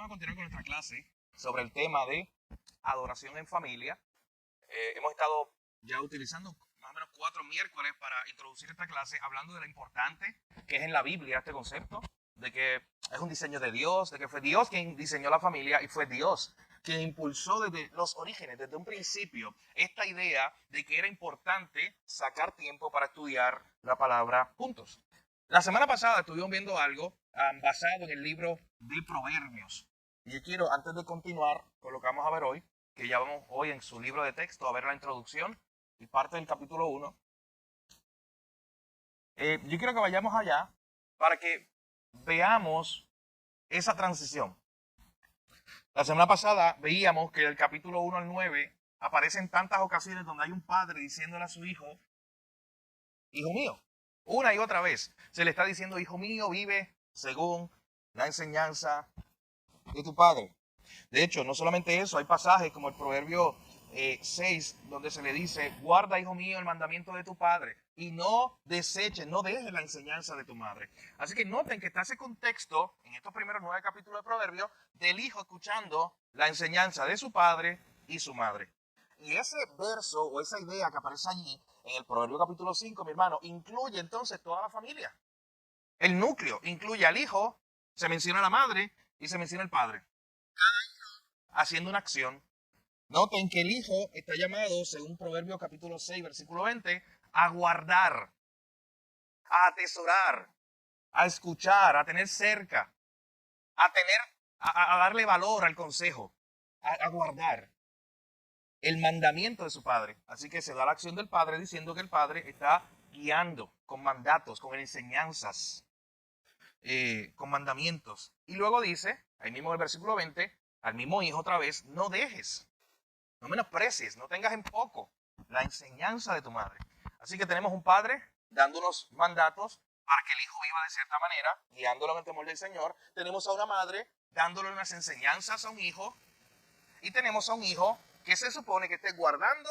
vamos a continuar con nuestra clase sobre el tema de adoración en familia. Hemos estado ya utilizando más o menos 4 miércoles para introducir esta clase, hablando de lo importante que es en la Biblia este concepto, de que es un diseño de Dios, de que fue Dios quien diseñó la familia y fue Dios quien impulsó desde los orígenes, desde un principio, esta idea de que era importante sacar tiempo para estudiar la palabra juntos. La semana pasada estuvimos viendo algo basado en el libro de Proverbios. Y yo quiero, antes de continuar con lo que vamos a ver hoy, que ya vamos hoy en su libro de texto a ver la introducción y parte del capítulo 1, yo quiero que vayamos allá para que veamos esa transición. La semana pasada veíamos que del capítulo 1 al 9 aparecen tantas ocasiones donde hay un padre diciéndole a su hijo, hijo mío. Una y otra vez se le está diciendo, hijo mío, vive según la enseñanza de tu padre. De hecho, no solamente eso, hay pasajes como el Proverbio 6, donde se le dice, guarda, hijo mío, el mandamiento de tu padre y no deseches, no dejes la enseñanza de tu madre. Así que noten que está ese contexto en estos primeros 9 capítulos de Proverbios del hijo escuchando la enseñanza de su padre y su madre. Y ese verso o esa idea que aparece allí en el Proverbio capítulo 5, mi hermano, incluye entonces toda la familia. El núcleo incluye al hijo, se menciona a la madre y se menciona el padre. Haciendo una acción. Noten que el hijo está llamado, según Proverbios capítulo 6, versículo 20, a guardar, a atesorar, a escuchar, a tener cerca, a darle valor al consejo, a guardar el mandamiento de su padre. Así que se da la acción del padre diciendo que el padre está guiando con mandatos, con enseñanzas, con mandamientos. Y luego dice, ahí mismo en el versículo 20, al mismo hijo otra vez, no dejes, no menosprecies, no tengas en poco la enseñanza de tu madre. Así que tenemos un padre dando unos mandatos para que el hijo viva de cierta manera, guiándolo en el temor del Señor. Tenemos a una madre dándole unas enseñanzas a un hijo. Y tenemos a un hijo que se supone que esté guardando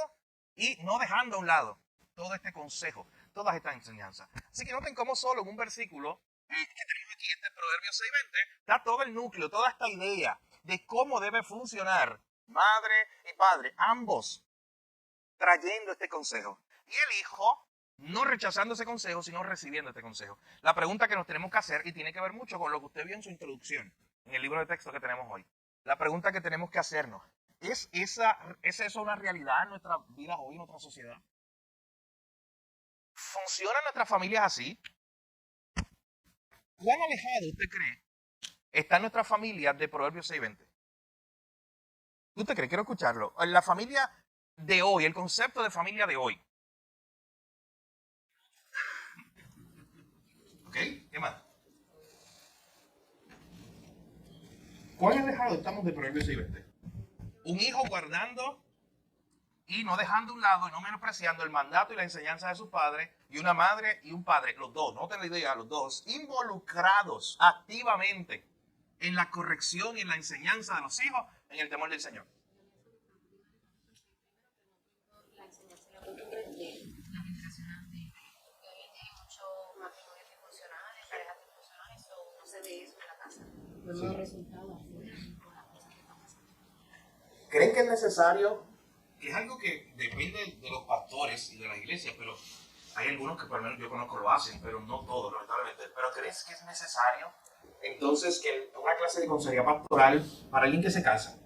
y no dejando a un lado todo este consejo, todas estas enseñanzas. Así que noten cómo solo en un versículo que tenemos aquí, este Proverbio 6:20, está todo el núcleo, toda esta idea de cómo debe funcionar madre y padre, ambos trayendo este consejo. Y el hijo no rechazando ese consejo, sino recibiendo este consejo. La pregunta que nos tenemos que hacer, y tiene que ver mucho con lo que usted vio en su introducción, en el libro de texto que tenemos hoy. La pregunta que tenemos que hacernos, ¿es eso una realidad en nuestra vida hoy, en nuestra sociedad? ¿Funcionan nuestras familias así? ¿Cuán alejado usted cree está nuestra familia de Proverbios 6:20? ¿Usted cree? Quiero escucharlo. En la familia de hoy, el concepto de familia de hoy. ¿Ok? ¿Qué más? ¿Cuán alejado estamos de Proverbios 6:20? Un hijo guardando y no dejando a un lado y no menospreciando el mandato y la enseñanza de su padre, y una madre y un padre, los dos, noten la idea, los dos, involucrados activamente en la corrección y en la enseñanza de los hijos en el temor del Señor. La enseñanza y la cultura de la generación antigua. Hoy en día hay muchos matrimonios disfuncionales, parejas disfuncionales, o no se ve eso en la casa. Vemos los resultados con las cosas que están pasando. ¿Creen que es necesario? Que es algo que depende de los pastores y de la iglesia, pero hay algunos que por lo menos yo conozco lo hacen, pero no todos, lamentablemente. ¿Pero crees que es necesario entonces que una clase de consejería pastoral para alguien que se casa?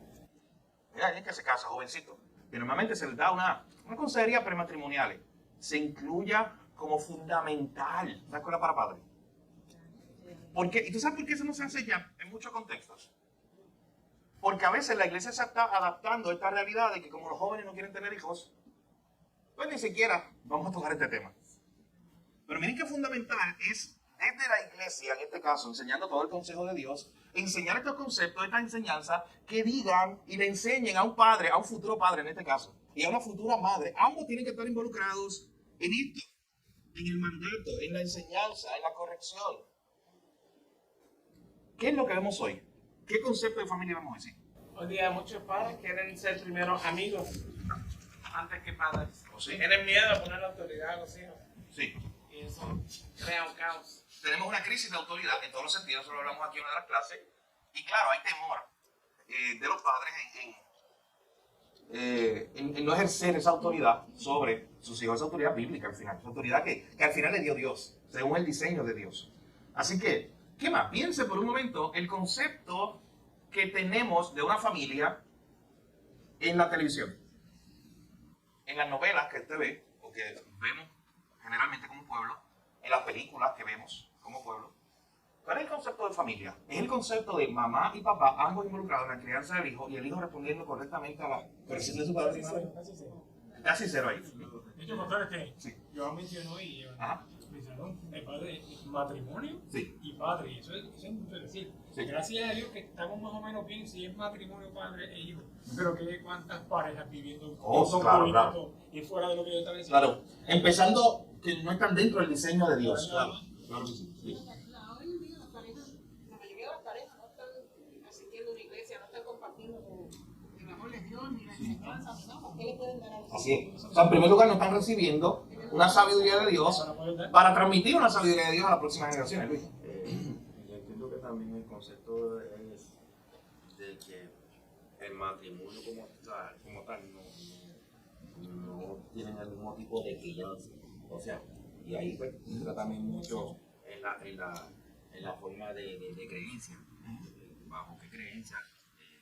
Mira, alguien que se casa, jovencito, que normalmente se les da una consejería prematrimonial, se incluya como fundamental la escuela para padres. Porque, ¿y tú sabes por qué eso no se hace ya en muchos contextos? Porque a veces la iglesia se está adaptando a esta realidad de que como los jóvenes no quieren tener hijos, pues ni siquiera vamos a tocar este tema. Pero miren qué fundamental es desde la iglesia, en este caso, enseñando todo el consejo de Dios, enseñar estos conceptos, estas enseñanzas, que digan y le enseñen a un padre, a un futuro padre en este caso, y a una futura madre. Ambos tienen que estar involucrados en esto, en el mandato, en la enseñanza, en la corrección. ¿Qué es lo que vemos hoy? ¿Qué concepto de familia vamos a decir? Hoy día muchos padres quieren ser primero amigos antes que padres. ¿Oh, sí? Tienen miedo a poner la autoridad a los hijos. Sí. Y eso crea un caos. Tenemos una crisis de autoridad en todos los sentidos, eso lo hablamos aquí en una de las clases. Y claro, hay temor. de los padres en no ejercer esa autoridad sobre sus hijos, esa autoridad bíblica al final, esa autoridad que al final le dio Dios, según el diseño de Dios. Así que, ¿qué más? Piense por un momento el concepto que tenemos de una familia en la televisión, en las novelas que usted ve, o que vemos generalmente como pueblo, en las películas que vemos como pueblo. ¿Cuál es el concepto de familia? Es el concepto de mamá y papá, ambos involucrados en la crianza del hijo, y el hijo respondiendo correctamente a la corrección de su padre y madre. Casi cero ahí. De hecho, contrario que Sí. yo mencionó y Ajá. mencionaron el padre, matrimonio Sí. y padre. Y eso es mucho decir. Sí. Gracias a Dios que estamos más o menos bien si es matrimonio, padre e hijo. Pero que cuántas parejas viviendo Claro. y fuera de lo que yo estaba diciendo. Claro. Empezando que no están dentro del diseño de Dios. Claro. Claro que sí. Sí. Hoy en día las parejas, la mayoría de las parejas no están asistiendo a una iglesia, no están compartiendo el amor de Dios, ni la enseñanza, ni nada. ¿Qué le pueden dar a los Así es. O sea, en primer lugar, no están recibiendo una sabiduría de Dios para transmitir una sabiduría de Dios a las próximas generaciones, Luis. Yo entiendo que también el concepto es de que el matrimonio como tal no tienen el mismo tipo de crianza. O sea, y ahí pues entra también mucho en la forma de creencia. Bajo qué creencia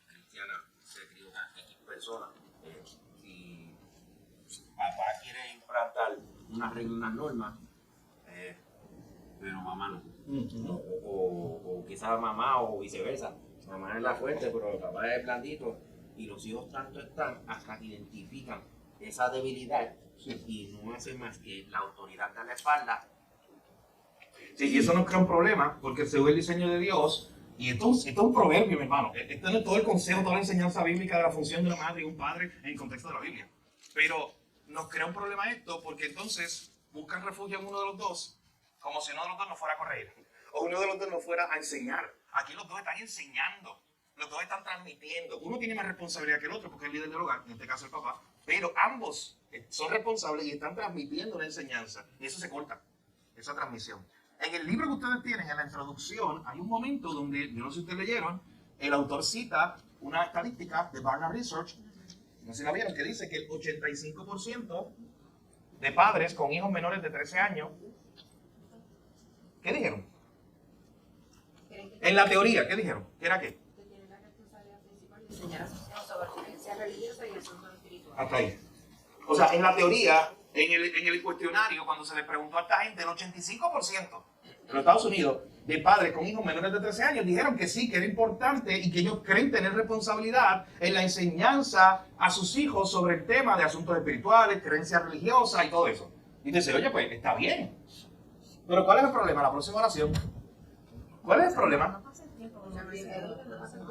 cristiana se crió X persona. Si papá quiere implantar unas reglas, unas normas, pero mamá no. O quizás mamá o viceversa. Mamá es la fuerte, pero el papá es blandito. Y los hijos tanto están hasta que identifican esa debilidad y no hacen más que la autoridad de la espalda. Sí, y eso nos crea un problema, porque según el diseño de Dios, y esto es un proverbio, mi hermano, esto no es todo el consejo, toda la enseñanza bíblica de la función de una madre y un padre en el contexto de la Biblia. Pero nos crea un problema esto, porque entonces buscan refugio en uno de los dos, como si uno de los dos no fuera a corregir, o uno de los dos no fuera a enseñar. Aquí los dos están enseñando, los dos están transmitiendo. Uno tiene más responsabilidad que el otro, porque es el líder del hogar, en este caso el papá, pero ambos son responsables y están transmitiendo la enseñanza, y eso se corta, esa transmisión. En el libro que ustedes tienen, en la introducción, hay un momento donde, yo no sé si ustedes leyeron, el autor cita una estadística de Barna Research, no sé si la vieron, que dice que el 85% de padres con hijos menores de 13 años, ¿qué dijeron? En la teoría, ¿qué dijeron? ¿Qué era qué? que tienen la responsabilidad principal de enseñar a sus hijos sobre creencia religiosa y asuntos espirituales? Hasta ahí. O sea, en la teoría, en el cuestionario, cuando se le preguntó a esta gente, el 85% de los Estados Unidos de padres con hijos menores de 13 años dijeron que sí, que era importante y que ellos creen tener responsabilidad en la enseñanza a sus hijos sobre el tema de asuntos espirituales, creencias religiosas y todo eso. Y dice, oye, pues está bien. Pero ¿cuál es el problema? La próxima oración. ¿Cuál es el problema? No pasa el tiempo, porque no pasa el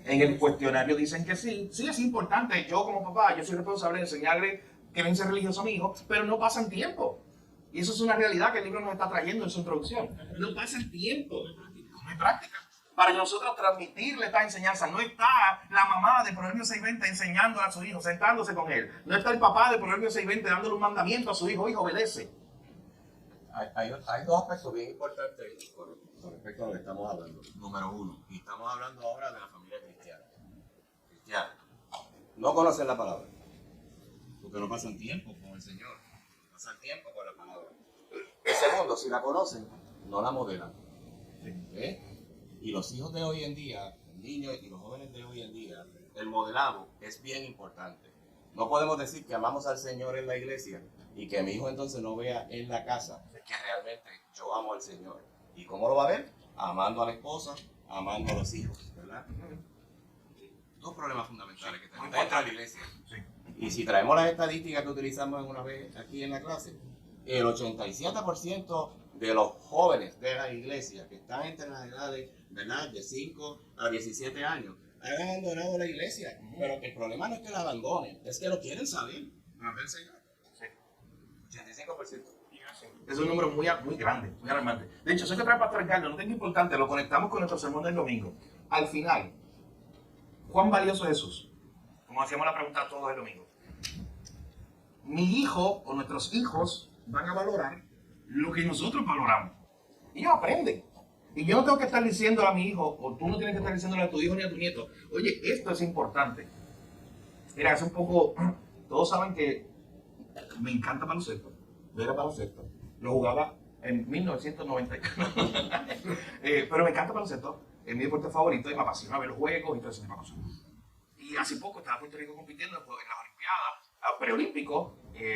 En el cuestionario dicen que sí. Sí, es importante. Yo como papá, yo soy responsable de enseñarle creencia religiosa a mi hijo, pero no pasan tiempo. Y eso es una realidad que el libro nos está trayendo en su introducción. No pasa el tiempo. No hay práctica. Para nosotros transmitirle esta enseñanza, no está la mamá de Proverbios 6:20 enseñando a su hijo, sentándose con él. No está el papá de Proverbios 6:20 dándole un mandamiento a su hijo, hijo, obedece. Hay dos aspectos bien importantes con respecto a lo que estamos hablando. Número uno, y estamos hablando ahora de la familia cristiana. Cristiana. No conocen la palabra, porque no pasan tiempo con el Señor, pasan tiempo con la palabra. El segundo, si la conocen, no la modelan. Y los hijos de hoy en día, los niños y los jóvenes de hoy en día, el modelado es bien importante. No podemos decir que amamos al Señor en la iglesia y que mi hijo entonces no vea en la casa que realmente yo amo al Señor. ¿Y cómo lo va a ver? Amando a la esposa, amando a los hijos, ¿verdad? Dos problemas fundamentales que tenemos dentro de la iglesia. Y si traemos las estadísticas que utilizamos una vez aquí en la clase, el 87% de los jóvenes de la iglesia que están entre las edades, ¿verdad?, de 5 a 17 años, han abandonado la iglesia. Pero el problema no es que la abandonen, es que lo quieren saber. ¿No del Señor? Sí. 85%. Es un número muy grande, muy alarmante. De hecho, eso que trae Pastor Ricardo, no tengo importante, lo conectamos con nuestro sermón del domingo. Al final, ¿cuán valioso es Jesús? Como hacíamos la pregunta todos el domingo. Mi hijo o nuestros hijos van a valorar lo que nosotros valoramos. Ellos aprenden. Y yo no tengo que estar diciéndole a mi hijo, o tú no tienes que estar diciéndole a tu hijo ni a tu nieto, oye, esto es importante. Mira, hace un poco, todos saben que me encanta baloncesto. Yo era baloncesto. Lo jugaba en 1990. Pero me encanta baloncesto. Es mi deporte favorito y me apasiona ver los juegos y todo ese tipo de cosas. Y hace poco estaba Puerto Rico compitiendo en las Olimpiadas, preolímpicos,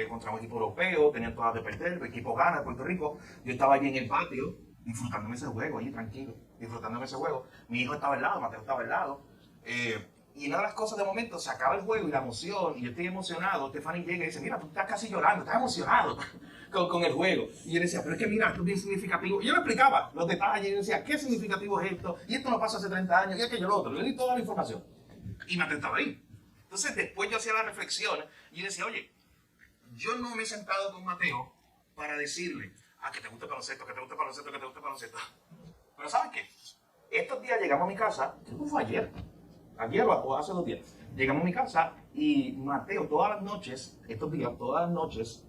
contra un equipo europeo, tenían todas de perder, el equipo gana de Puerto Rico. Yo estaba allí en el patio, disfrutándome ese juego, allí tranquilo, disfrutándome ese juego. Mi hijo estaba al lado, Mateo estaba al lado. Y una de las cosas de momento, se acaba el juego y la emoción, y yo estoy emocionado. Stephanie llega y dice, mira, tú estás casi llorando, estás emocionado con el juego. Y yo decía, pero es que mira, esto es bien significativo. Y yo le explicaba los detalles, y yo decía, ¿qué significativo es esto? Y esto no pasó hace 30 años, y aquello, lo otro. Yo le di toda la información. Y Mateo estaba ahí. Entonces después yo hacía la reflexión, y yo decía, oye, yo no me he sentado con Mateo para decirle, que te guste el baloncesto, que te guste el baloncesto, que te guste el baloncesto. Pero ¿sabes qué? Estos días llegamos a mi casa, creo que fue ayer o hace 2 días, llegamos a mi casa y Mateo todas las noches, estos días, todas las noches,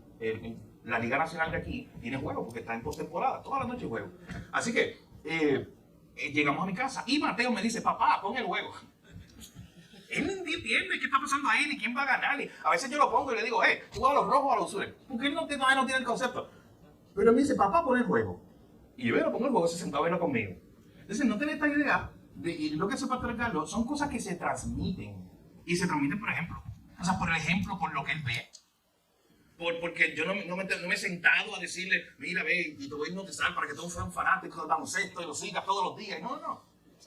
la Liga Nacional de aquí tiene juego porque está en postemporada, todas las noches juego. Así que llegamos a mi casa y Mateo me dice, papá, pon el juego. Él no entiende qué está pasando ahí ni quién va a ganar. Y a veces yo lo pongo y le digo, tú vas a los rojos o a los azules, porque él no tiene el concepto. Pero él me dice, papá, pon el juego. Y yo lo pongo el juego, se sentaba a verlo conmigo. Entonces no tenés esta idea. Y lo que hace Pastor Carlos son cosas que se transmiten. Y se transmiten, por ejemplo. O sea, por ejemplo, por lo que él ve. Porque yo no me he sentado a decirle, mira, ve, te voy a hipnotizar para que tú seas un fanático del baloncesto y lo sigas todos los días. No.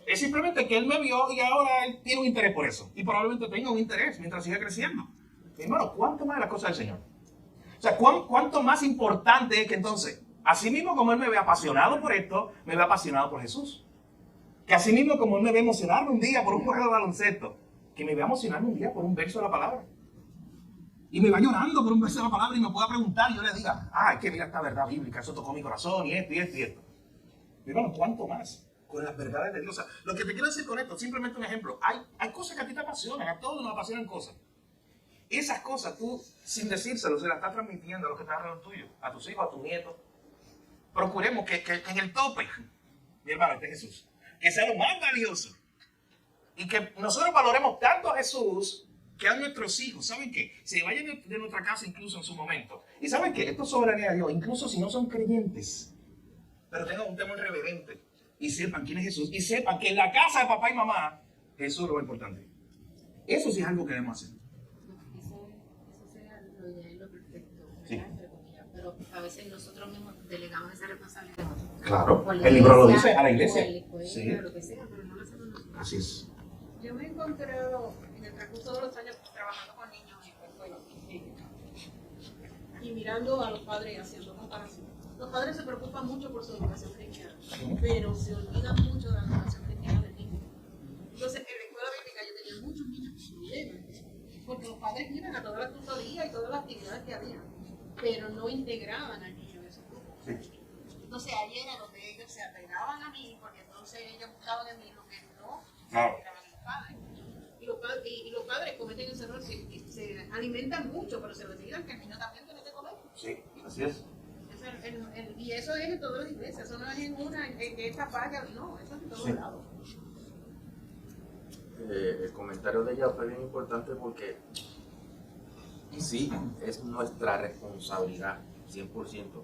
Es simplemente que él me vio y ahora él tiene un interés por eso. Y probablemente tenga un interés mientras siga creciendo. Hermano, ¿cuánto más es la cosa del Señor? O sea, ¿cuánto más importante es que entonces, así mismo como él me ve apasionado por esto, me ve apasionado por Jesús? Que así mismo como él me ve emocionarme un día por un juego de baloncesto, que me ve emocionarme un día por un verso de la palabra. Y me va llorando por un verso de la palabra y me pueda preguntar y yo le diga, es que mira esta verdad bíblica, eso tocó mi corazón y esto y esto y esto. Y bueno, ¿cuánto más? Con las verdades de Dios. O sea, lo que te quiero decir con esto, simplemente un ejemplo. Hay cosas que a ti te apasionan, a todos nos apasionan cosas. Esas cosas tú, sin decírselo, se las estás transmitiendo a los que están alrededor tuyo, a tus hijos, a tus nietos. Procuremos que en el tope, mi hermano, esté Jesús. Que sea lo más valioso. Y que nosotros valoremos tanto a Jesús que a nuestros hijos, ¿saben qué? Se vayan de nuestra casa incluso en su momento. ¿Y saben qué? Esto es soberanía de Dios, incluso si no son creyentes, pero tengan un temor reverente y sepan quién es Jesús y sepan que en la casa de papá y mamá Jesús es lo importante. Eso sí es algo que debemos hacer. Eso sería lo ideal y lo perfecto, ¿verdad? Sí. Entre comillas. Pero a veces nosotros mismos delegamos esa responsabilidad. Claro, O a la el libro lo iglesia, dice, a la o iglesia. a la escuela, Sí. lo que sea, pero no lo hacemos nosotros. Así es. Yo me encontré en el transcurso de los años trabajando con niños en escuelas y mirando a los padres haciendo comparación. Los padres se preocupan mucho por su educación cristiana, pero se olvidan mucho de la educación cristiana del niño. Entonces, en la escuela bíblica yo tenía muchos niños con problemas, porque los padres iban a todas las tutorías y todas las actividades que había, pero no integraban al niño en esos grupos. Entonces, ahí era donde ellos se apegaban a mí, porque entonces ellos buscaban en mí lo que no integraban los padres. Y los padres cometen ese error, se alimentan mucho, pero se olvidan que el niño también tiene que comer. Sí, así es. Y eso es en todas las iglesias, eso no es en una, en esta falla, no, eso es en todos lados. El comentario de ella fue bien importante porque sí, es nuestra responsabilidad, 100%,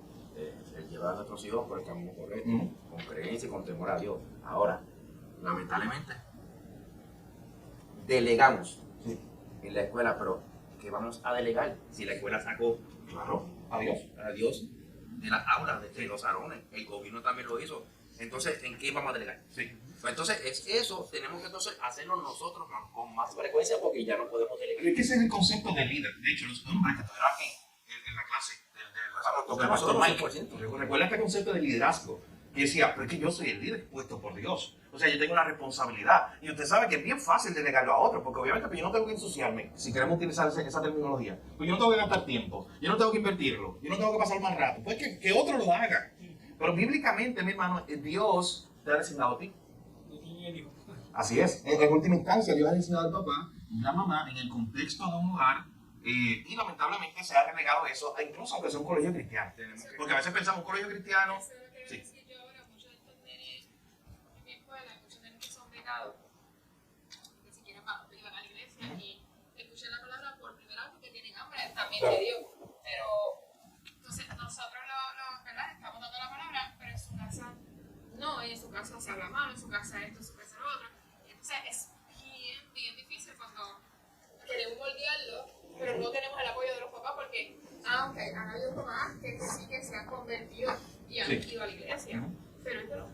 el llevar a nuestros hijos por el camino correcto, con creencia y con temor a Dios. Ahora, lamentablemente, delegamos en la escuela, pero ¿qué vamos a delegar si la escuela sacó a Dios de las aulas, de los salones? El gobierno también lo hizo. Entonces, ¿en qué vamos a delegar? Pues entonces, eso tenemos que entonces hacerlo nosotros con más frecuencia porque ya no podemos delegar. Es que ese es el concepto de líder. De hecho, los hombres que estuvieron aquí en la clase recuerda este concepto de liderazgo. Y decía, pero es que yo soy el líder puesto por Dios. O sea, yo tengo una responsabilidad. Y usted sabe que es bien fácil delegarlo a otro, porque obviamente pues, yo no tengo que ensuciarme, si queremos utilizar esa terminología. Pues yo no tengo que gastar tiempo, yo no tengo que invertirlo, yo no tengo que pasar más rato. Pues que otro lo haga. Pero bíblicamente, mi hermano, Dios te ha designado a ti. Así es. En última instancia, Dios ha designado al papá y la mamá en el contexto de un hogar. Y lamentablemente se ha relegado eso, incluso aunque sea un colegio cristiano. Porque a veces pensamos un colegio cristiano. Sí. Yo ahora muchos de estos nenes su casa se habla mal, en su casa esto, en su casa lo otro. Y entonces es bien difícil cuando queremos moldearlo, pero no tenemos el apoyo de los papás porque, aunque han habido papás que sí que se han convertido y han ido a la iglesia, pero esto no.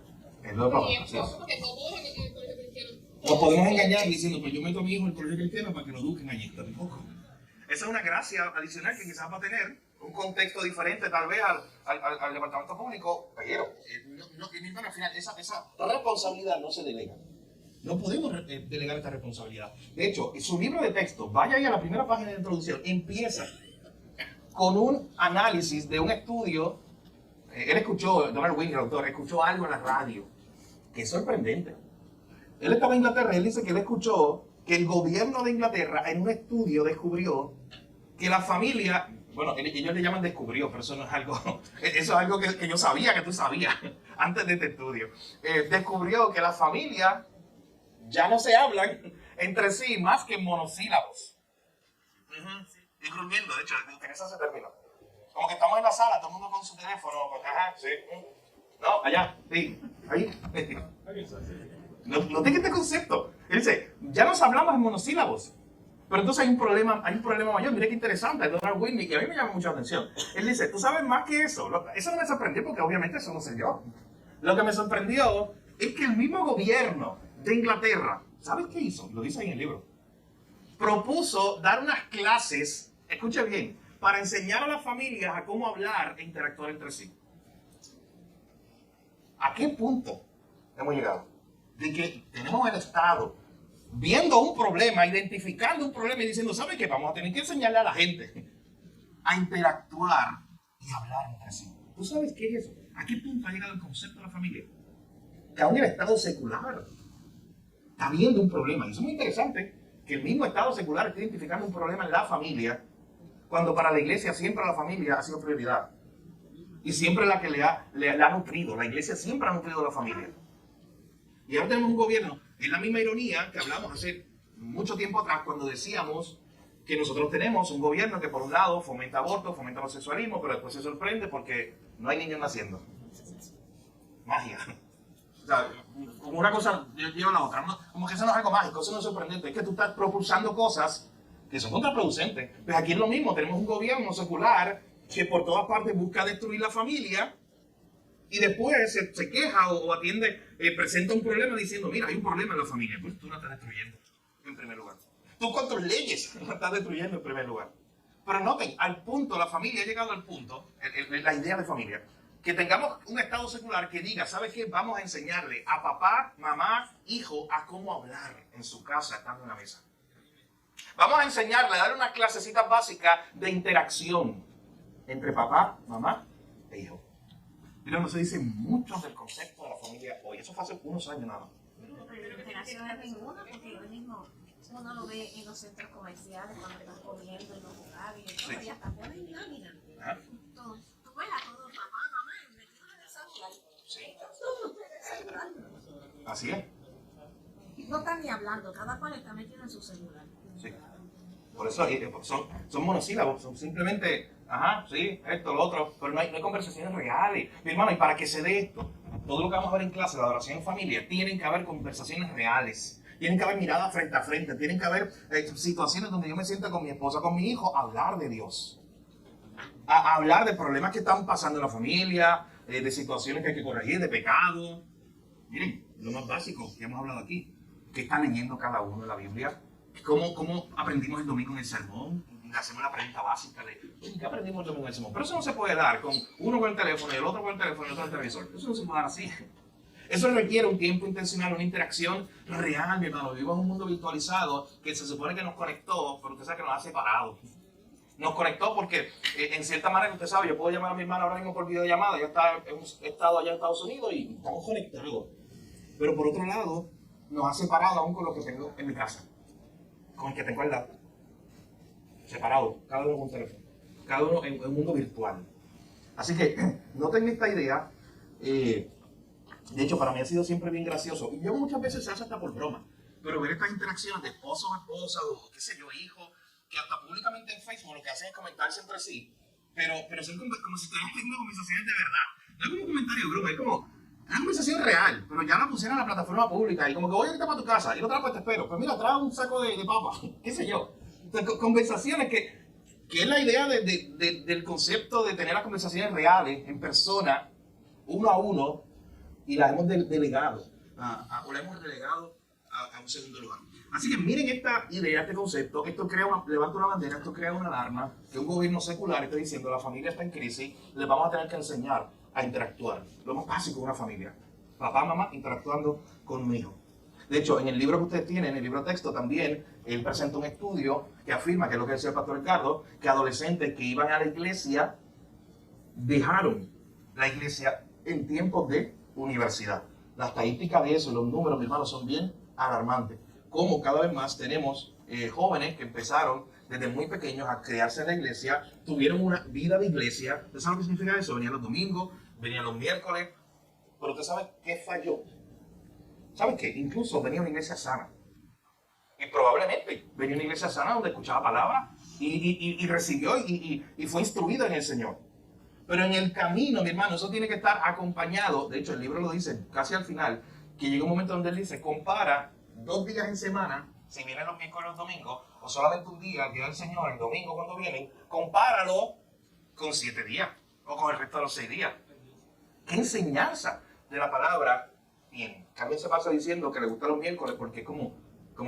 Es lo de papá, Y así es. porque no todos en el colegio cristiano. Nos podemos engañar diciendo, pues yo meto a mi hijo en el colegio cristiano para que lo eduquen allí, tampoco. Esa es una gracia adicional que quizás va a tener un contexto diferente tal vez al departamento público, pero al final esa responsabilidad no se delega. No podemos delegar esta responsabilidad. De hecho, su libro de texto, vaya ahí a la primera página de introducción, empieza con un análisis de un estudio. Él escuchó, Donald Wynne, el autor, escuchó algo en la radio, que es sorprendente. Él estaba en Inglaterra y él dice que él escuchó que el gobierno de Inglaterra en un estudio descubrió que la familia, bueno, ellos le llaman descubrió, pero eso no es algo, eso es algo que yo sabía, que tú sabías antes de este estudio. Descubrió que las familias ya no se hablan entre sí más que monosílabos. Incluyendo, de hecho, utiliza ese término. Como que estamos en la sala, todo el mundo con su teléfono, ajá, sí. No, allá, sí, ahí. No tenga este concepto. Él dice, ya nos hablamos en monosílabos. Pero entonces hay un problema mayor. Mira qué interesante, Donald Whitney, que a mí me llama mucha atención. Él dice, tú sabes más que eso. Eso no me sorprendió porque obviamente eso no sé yo. Lo que me sorprendió es que el mismo gobierno de Inglaterra, ¿sabes qué hizo? Lo dice ahí en el libro. Propuso dar unas clases, escuche bien, para enseñar a las familias a cómo hablar e interactuar entre sí. ¿A qué punto hemos llegado? De que tenemos el Estado viendo un problema, identificando un problema y diciendo, ¿sabe qué? Vamos a tener que enseñarle a la gente a interactuar y hablar entre sí. ¿Tú sabes qué es eso? ¿A qué punto ha llegado el concepto de la familia? Que aún el Estado secular está viendo un problema. Y eso es muy interesante, que el mismo Estado secular esté identificando un problema en la familia, cuando para la iglesia siempre la familia ha sido prioridad. Y siempre la que le ha nutrido. La iglesia siempre ha nutrido a la familia. Y ahora tenemos un gobierno, es la misma ironía que hablamos hace mucho tiempo atrás cuando decíamos que nosotros tenemos un gobierno que por un lado fomenta aborto, fomenta el homosexualismo, pero después se sorprende porque no hay niños naciendo. Magia. O sea, como una cosa lleva a la otra. Como que eso no es algo mágico, eso no es sorprendente. Es que tú estás propulsando cosas que son contraproducentes. Pues aquí es lo mismo, tenemos un gobierno secular que por todas partes busca destruir la familia. Y después se queja o atiende, presenta un problema diciendo, mira, hay un problema en la familia. Pues tú la estás destruyendo, en primer lugar. Tú con tus leyes la estás destruyendo, en primer lugar. Pero noten, al punto, la familia ha llegado al punto, la idea de familia, que tengamos un Estado secular que diga, ¿sabes qué? Vamos a enseñarle a papá, mamá, hijo, a cómo hablar en su casa, estando en la mesa. Vamos a enseñarle, a darle unas clasecitas básicas de interacción entre papá, mamá e hijo. Pero no se dice mucho del concepto de la familia hoy. Eso fue hace unos años nada más. Pero interacción es ninguna, porque hoy mismo uno lo ve en los centros comerciales cuando te vas comiendo en los hogares y todo, y hasta ponen láminas. Tú ves a todos, papá, mamá, metidos en el celular. Sí. Todos en el celular. Así es. No están ni hablando, cada cual está metido en su celular. Sí. Por eso son monosílabos, son simplemente, ajá, sí, esto, lo otro, pero no hay conversaciones reales. Mi hermano, y para que se dé esto, todo lo que vamos a ver en clase, la adoración en familia, tienen que haber conversaciones reales, tienen que haber miradas frente a frente, tienen que haber situaciones donde yo me siento con mi esposa, con mi hijo, a hablar de Dios, a hablar de problemas que están pasando en la familia, de situaciones que hay que corregir, de pecado. Miren, lo más básico que hemos hablado aquí, ¿qué está leyendo cada uno en la Biblia? ¿Cómo aprendimos el domingo en el sermón? Hacemos la pregunta básica de ¿qué aprendimos el domingo en el sermón? Pero eso no se puede dar con uno con el teléfono y el otro con el teléfono y el otro con el televisor. Eso no se puede dar así. Eso requiere un tiempo intencional, una interacción real, mi hermano. Vivimos en un mundo virtualizado que se supone que nos conectó, pero usted sabe que nos ha separado. Nos conectó porque, en cierta manera, usted sabe, yo puedo llamar a mi hermana ahora mismo por videollamada. Hemos estado allá en Estados Unidos y estamos conectados. Pero por otro lado, nos ha separado aún con lo que tengo en mi casa. Con el que tengo al lado. Separado, cada uno con un teléfono. Cada uno en un mundo virtual. Así que, no tengo esta idea. De hecho, para mí ha sido siempre bien gracioso. Y yo muchas veces se hace hasta por broma. Pero ver estas interacciones de esposo o esposa, o qué sé yo, hijo, que hasta públicamente en Facebook lo que hacen es comentarse entre sí. Pero son como si estuvieran teniendo conversaciones de verdad. No es como un comentario de broma, es como Una conversación real, pero ya la pusieron en la plataforma pública y como que voy ahorita para tu casa y no traes, pues te espero. Pues mira, trae un saco de papa, qué sé yo. Entonces, conversaciones que es la idea del concepto de tener las conversaciones reales, en persona, uno a uno, y las hemos delegado, o la hemos relegado a un segundo lugar. Así que miren esta idea, este concepto, esto levanta una bandera, esto crea una alarma, que un gobierno secular está diciendo la familia está en crisis, les vamos a tener que enseñar a interactuar. Lo más básico de una familia. Papá, mamá interactuando con un hijo. De hecho, en el libro que ustedes tienen, en el libro texto también, él presenta un estudio que afirma, que es lo que decía el pastor Ricardo, que adolescentes que iban a la iglesia dejaron la iglesia en tiempos de universidad. La estadística de eso, los números, mis hermanos, son bien alarmantes. Como cada vez más tenemos jóvenes que empezaron desde muy pequeños a criarse en la iglesia, tuvieron una vida de iglesia. ¿Usted sabe lo que significa eso? Venían los domingos, venían los miércoles, pero usted sabe qué falló. ¿Saben qué? Incluso venía una iglesia sana. Y probablemente venía una iglesia sana donde escuchaba palabra y recibió y fue instruido en el Señor. Pero en el camino, mi hermano, eso tiene que estar acompañado. De hecho, el libro lo dice casi al final, que llega un momento donde él dice, compara 2 días en semana, si vienen los miércoles y los domingos, o solamente un día, el día del Señor, el domingo cuando vienen, compáralo con 7 días, o con el resto de los 6 días. ¿Qué enseñanza de la palabra tiene? También se pasa diciendo que le gustan los miércoles porque es como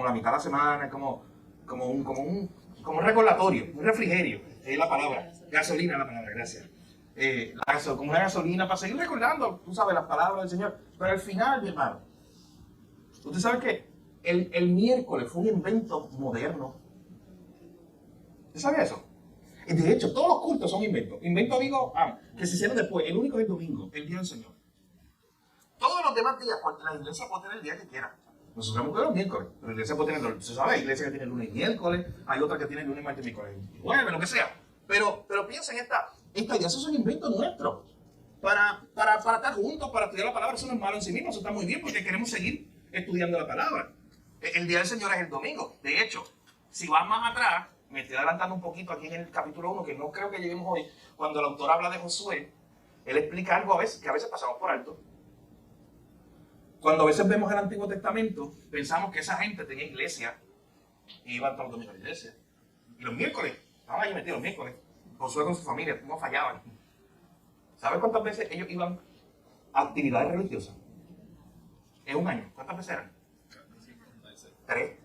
la mitad de la semana, es como un recordatorio, un refrigerio, es la palabra. Gasolina es la palabra, gracias. Como una gasolina para seguir recordando, tú sabes, las palabras del Señor. Pero al final, mi hermano, usted sabe que el miércoles fue un invento moderno. ¿Usted sabe eso? De hecho, todos los cultos son inventos. Inventos, digo, que se hicieron después. El único es el domingo, el día del Señor. Todos los demás días, la iglesia puede tener el día que quiera. Nosotros hemos los miércoles, pero la iglesia puede tener, se sabe, hay iglesias que tienen lunes y miércoles, hay otras que tienen lunes, martes, miércoles, jueves, lo que sea. Pero piensa en esta idea, eso es un invento nuestro. Para estar juntos, para estudiar la palabra, eso no es malo en sí mismo, eso está muy bien porque queremos seguir estudiando la palabra. El día del Señor es el domingo. De hecho, si vas más atrás, me estoy adelantando un poquito aquí en el capítulo 1, que no creo que lleguemos hoy, cuando el autor habla de Josué, él explica algo que a veces pasamos por alto. Cuando a veces vemos el Antiguo Testamento, pensamos que esa gente tenía iglesia y iban todos los domingos a la iglesia. Y los miércoles, estaban ahí metidos los miércoles, Josué con su familia, no fallaban. ¿Sabes cuántas veces ellos iban a actividades religiosas? En un año, ¿cuántas veces eran? 3.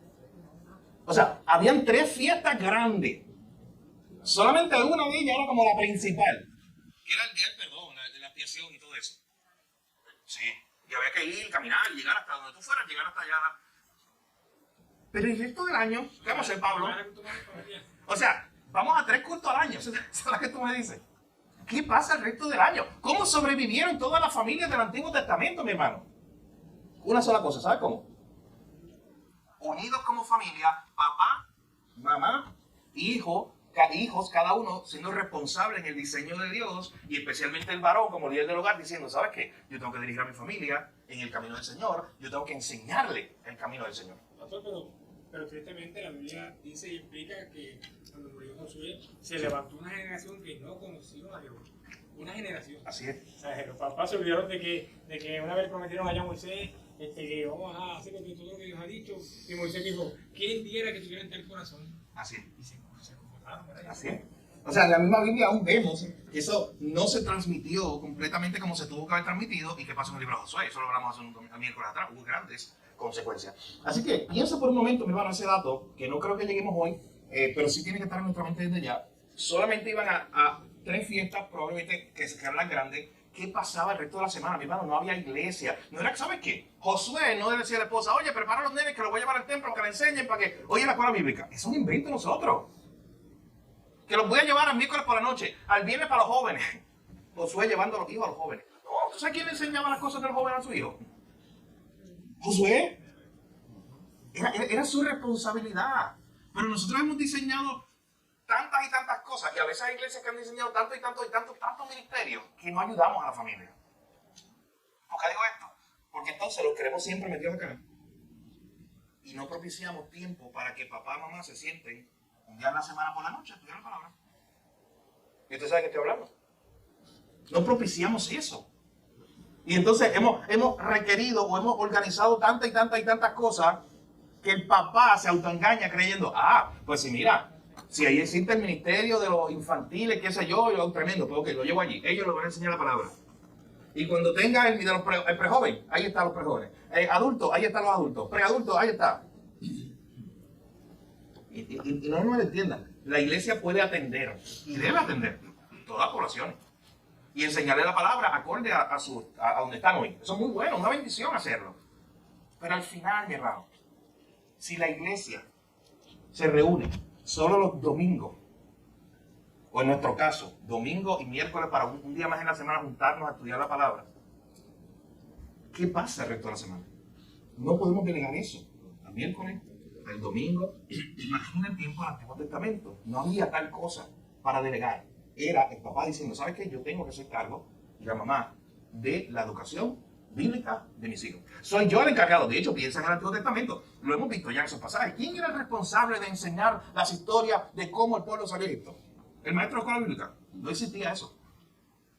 O sea, habían 3 fiestas grandes. Solamente una de ellas era como la principal, que era el día del perdón, de la expiación y todo eso. Sí. Y había que ir, caminar, llegar hasta donde tú fueras, llegar hasta allá. Pero el resto del año, ¿qué vamos a hacer, Pablo? O sea, vamos a 3 cultos al año, ¿sabes lo que tú me dices? ¿Qué pasa el resto del año? ¿Cómo sobrevivieron todas las familias del Antiguo Testamento, mi hermano? Una sola cosa, ¿sabes cómo? Unidos como familia, papá, mamá, hijos, cada uno siendo responsable en el diseño de Dios, y especialmente el varón como líder del hogar diciendo, ¿sabes qué? Yo tengo que dirigir a mi familia en el camino del Señor, yo tengo que enseñarle el camino del Señor. Pero tristemente la Biblia dice y explica que cuando murió Josué se levantó una generación que no conoció a Dios. Una generación. Así es. O sea, los papás se olvidaron de que una vez prometieron allá a Moisés que vamos a hacer todo lo que Dios ha dicho. Y Moisés dijo, ¿quién diera que tuviera en tal corazón? Así es. Y se confortaron. Así es. O sea, en la misma Biblia aún vemos que eso no se transmitió completamente como se tuvo que haber transmitido. ¿Y qué pasó en el libro de Josué? Eso lo hablamos hace un miércoles atrás. Hubo grandes consecuencias. Así que piensa por un momento, mi hermano, ese dato, que no creo que lleguemos hoy, pero sí tiene que estar en nuestra mente desde ya. Solamente iban a 3 fiestas, probablemente que eran las grandes. ¿Qué pasaba el resto de la semana? Mi hermano, no había iglesia. No era, ¿sabes qué? Josué no le decía a la esposa, oye, prepara a los nenes que los voy a llevar al templo, que le enseñen para que oye la escuela bíblica. Es un invento de nosotros. Que los voy a llevar al miércoles por la noche, al viernes para los jóvenes. Josué llevando a los hijos a los jóvenes. No, ¿tú sabes quién le enseñaba las cosas del joven a su hijo? Josué. Era su responsabilidad. Pero nosotros hemos diseñado tantas y tantas cosas, y a veces hay iglesias que han diseñado tantos ministerios que no ayudamos a la familia. ¿Por qué digo esto? Porque entonces los queremos siempre metidos acá y no propiciamos tiempo para que papá y mamá se sienten un día en la semana por la noche a estudiar la palabra. ¿Y usted sabe de qué estoy hablando? No propiciamos eso. Y entonces hemos requerido o hemos organizado tantas y tantas cosas que el papá se autoengaña creyendo, pues sí, mira, si ahí existe el ministerio de los infantiles, qué sé yo, tremendo, pues ok, lo llevo allí, ellos le van a enseñar la palabra. Y cuando tenga el prejoven, ahí están los prejóvenes. Adultos, ahí están los adultos. Preadultos, ahí está. Y no me lo entiendan. La iglesia puede atender y debe atender todas las poblaciones y enseñarle la palabra acorde a donde están hoy. Eso es muy bueno, una bendición hacerlo. Pero al final, mi hermano, si la iglesia se reúne solo los domingos, o en nuestro caso, domingo y miércoles para un día más en la semana juntarnos a estudiar la palabra, ¿qué pasa el resto de la semana? No podemos delegar eso. El miércoles, el domingo. Imagina el tiempo del Antiguo Testamento. No había tal cosa para delegar. Era el papá diciendo, ¿sabes qué? Yo tengo que hacer cargo, y la mamá, de la educación bíblica de mis hijos. Soy yo el encargado. De hecho, piensa en el Antiguo Testamento. Lo hemos visto ya en esos pasajes. ¿Quién era el responsable de enseñar las historias de cómo el pueblo salió de Egipto? El maestro de escuela bíblica. No existía eso.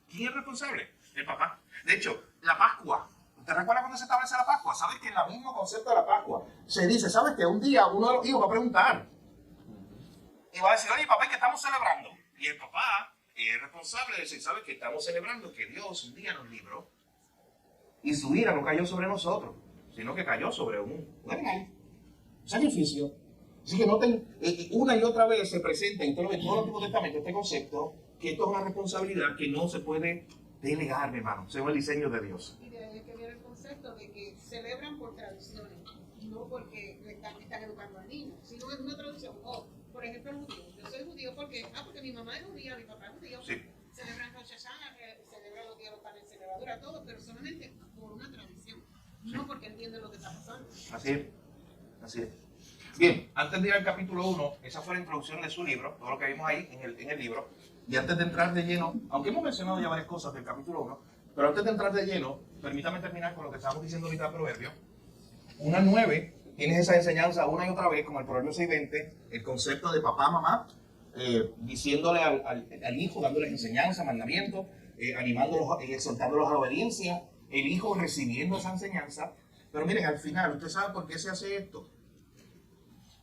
¿Quién es responsable? El papá. De hecho, la Pascua. ¿Te recuerdas cuando se establece la Pascua? ¿Sabes que en el mismo concepto de la Pascua se dice, ¿sabes que un día uno de los hijos va a preguntar? Y va a decir, oye, papá, ¿qué estamos celebrando? Y el papá es responsable de decir, ¿sabes que estamos celebrando que Dios un día nos libró? Y su ira no cayó sobre nosotros, sino que cayó sobre un animal, un sacrificio. Así que noten, una y otra vez se presenta en todo el Antiguo Testamento este concepto, que esto es una responsabilidad que no se puede delegar, mi hermano, según el diseño de Dios. Y de ahí que viene el concepto de que celebran por tradiciones, no porque están educando al niño, sino es una traducción. Por ejemplo, el judío. Yo soy judío porque mi mamá es judía, mi papá es judío. Sí. Celebran Rosh Hashanah, celebran los días de los panes de levadura, todo, pero solamente por una tradición, no porque entienden lo que está pasando. Así es, así es. Bien, antes de ir al capítulo 1, esa fue la introducción de su libro, todo lo que vimos ahí en el libro. Y antes de entrar de lleno, aunque hemos mencionado ya varias cosas del capítulo 1, pero antes de entrar de lleno, permítame terminar con lo que estábamos diciendo ahorita de Proverbios. 1:9, tienes esa enseñanza una y otra vez, como el Proverbio 6:20, el concepto de papá, mamá, diciéndole al hijo, dándoles enseñanza, mandamientos, animándolos y exhortándolos a la obediencia, el hijo recibiendo esa enseñanza. Pero miren, al final, ¿usted sabe por qué se hace esto?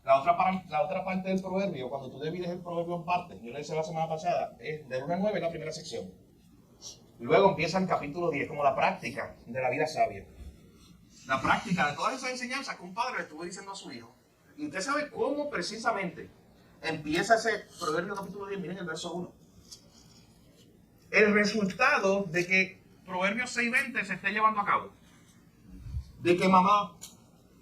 La otra parte del proverbio, cuando tú divides el proverbio en partes, yo le decía la semana pasada, es de 1:9 la primera sección. Luego empieza el capítulo 10, como la práctica de la vida sabia. La práctica de todas esas enseñanzas que un padre le estuvo diciendo a su hijo. Y usted sabe cómo precisamente empieza ese proverbio capítulo 10, miren el verso 1. El resultado de que Proverbios 6:20 se esté llevando a cabo. De que mamá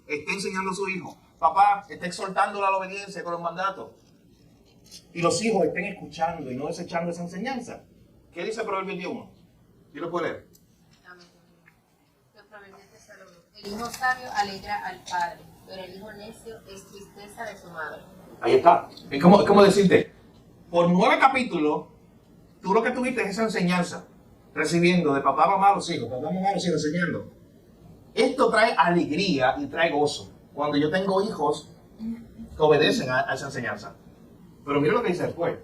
esté enseñando a su hijo. Papá está exhortándolo a la obediencia con los mandatos. Y los hijos estén escuchando y no desechando esa enseñanza. ¿Qué dice Proverbios 10:1? ¿Quién lo puede leer? Amén. Los Proverbios de Salomón. El hijo sabio alegra al padre, pero el hijo necio es tristeza de su madre. Ahí está. Es como decirte, por 9 capítulos, tú lo que tuviste es esa enseñanza, recibiendo de papá, mamá a los hijos, papá, mamá a los hijos, enseñando. Esto trae alegría y trae gozo. Cuando yo tengo hijos que obedecen a esa enseñanza. Pero mira lo que dice después.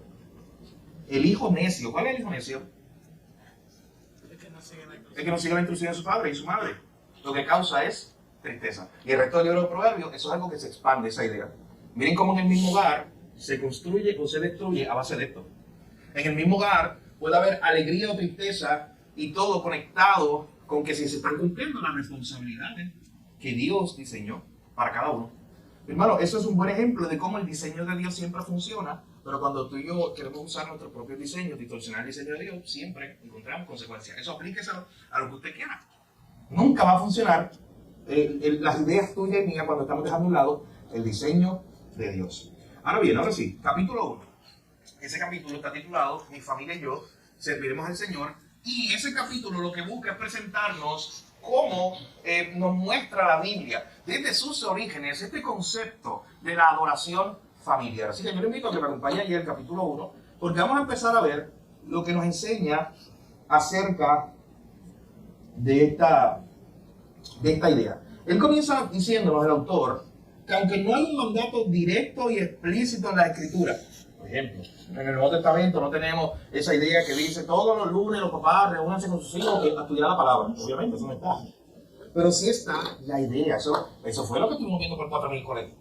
El hijo necio. ¿Cuál es el hijo necio? El que no sigue la instrucción de su padre y su madre. Lo que causa es tristeza. Y el resto del libro de Proverbios, eso es algo que se expande, esa idea. Miren cómo en el mismo hogar se construye o se destruye a base de esto. En el mismo hogar puede haber alegría o tristeza y todo conectado con que si se están cumpliendo las responsabilidades que Dios diseñó para cada uno. Hermano, eso es un buen ejemplo de cómo el diseño de Dios siempre funciona, pero cuando tú y yo queremos usar nuestro propio diseño, distorsionar el diseño de Dios, siempre encontramos consecuencias. Eso aplíqueselo a lo que usted quiera. Nunca va a funcionar las ideas tuyas y mías cuando estamos dejando a un lado el diseño de Dios. Ahora bien, ahora sí, capítulo 1. Ese capítulo está titulado Mi familia y yo serviremos al Señor. Y ese capítulo lo que busca es presentarnos cómo nos muestra la Biblia desde sus orígenes este concepto de la adoración familiar. Así que yo le invito a que me acompañe allí el capítulo 1, porque vamos a empezar a ver lo que nos enseña acerca de esta idea. Él comienza diciéndonos, el autor, que aunque no hay un mandato directo y explícito en la Escritura, Por ejemplo, en el Nuevo Testamento no tenemos esa idea que dice todos los lunes los papás reúnanse con sus hijos a estudiar la palabra. Obviamente eso no está. Pero sí está la idea. Eso fue lo que estuvimos viendo por 4.000 colegios,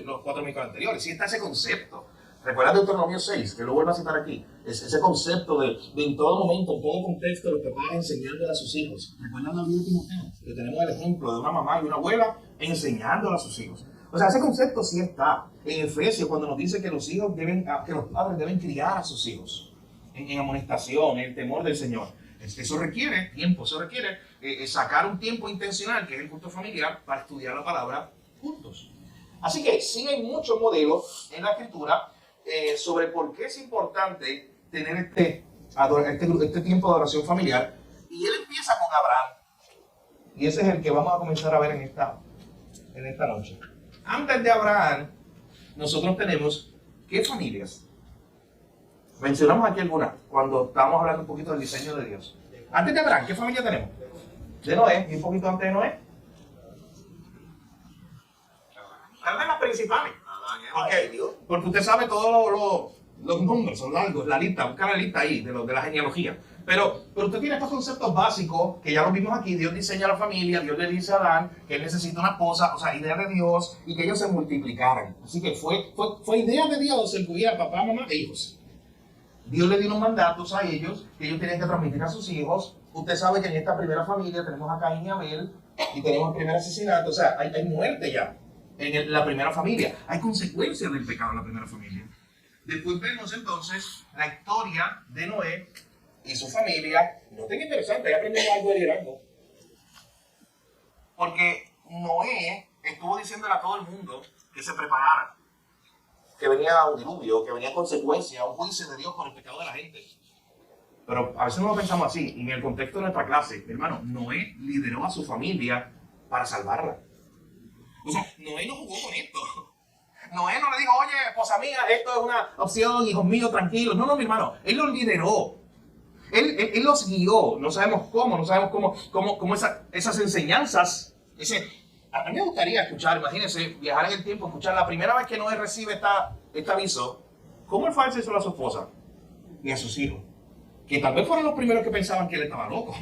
los 4.000 anteriores. Sí está ese concepto. Recuerda Deuteronomio 6, que lo vuelvo a citar aquí. Es ese concepto de en todo momento, en todo contexto, los papás enseñándole a sus hijos. Recuerda la vida de Timoteo, que tenemos el ejemplo de una mamá y una abuela enseñándole a sus hijos. O sea, ese concepto sí está. En Efesios, cuando nos dice que los padres deben criar a sus hijos en amonestación, en el temor del Señor. Eso requiere tiempo, eso requiere sacar un tiempo intencional, que es el culto familiar, para estudiar la palabra juntos. Así que sí hay muchos modelos en la Escritura sobre por qué es importante tener este tiempo de oración familiar. Y él empieza con Abraham. Y ese es el que vamos a comenzar a ver en esta noche. Antes de Abraham, nosotros tenemos, ¿qué familias? Mencionamos aquí algunas, cuando estábamos hablando un poquito del diseño de Dios. Antes de Abraham, ¿qué familia tenemos? De Noé, y un poquito antes de Noé. Tal vez las principales. Porque usted sabe todos los nombres, son largos, la lista, busca la lista ahí de la genealogía. Pero usted tiene estos conceptos básicos que ya los vimos aquí. Dios diseña la familia, Dios le dice a Adán que él necesita una esposa, o sea, idea de Dios, y que ellos se multiplicaran. Así que fue idea de Dios el que hubiera papá, mamá e hijos. Dios le dio unos mandatos a ellos que ellos tenían que transmitir a sus hijos. Usted sabe que en esta primera familia tenemos a Caín y Abel y tenemos el primer asesinato. O sea, hay muerte ya en la primera familia. Hay consecuencias del pecado en la primera familia. Después vemos entonces la historia de Noé y su familia. Noten que interesante, ahí aprendemos algo de liderazgo. Porque Noé estuvo diciéndole a todo el mundo que se preparara, que venía un diluvio, que venía consecuencias, un juicio de Dios por el pecado de la gente. Pero a veces no lo pensamos así. Y en el contexto de nuestra clase, hermano, Noé lideró a su familia para salvarla. O sea, Noé no jugó con esto. Noé no le dijo, oye, esposa mía, esto es una opción, hijos míos, tranquilos. No, mi hermano, él los lideró. Él los guió. No sabemos cómo esas enseñanzas, a mí me gustaría escuchar, imagínense, viajar en el tiempo, escuchar la primera vez que Noé recibe este aviso, cómo él fue a decírselo a su esposa y a sus hijos, que tal vez fueron los primeros que pensaban que él estaba loco.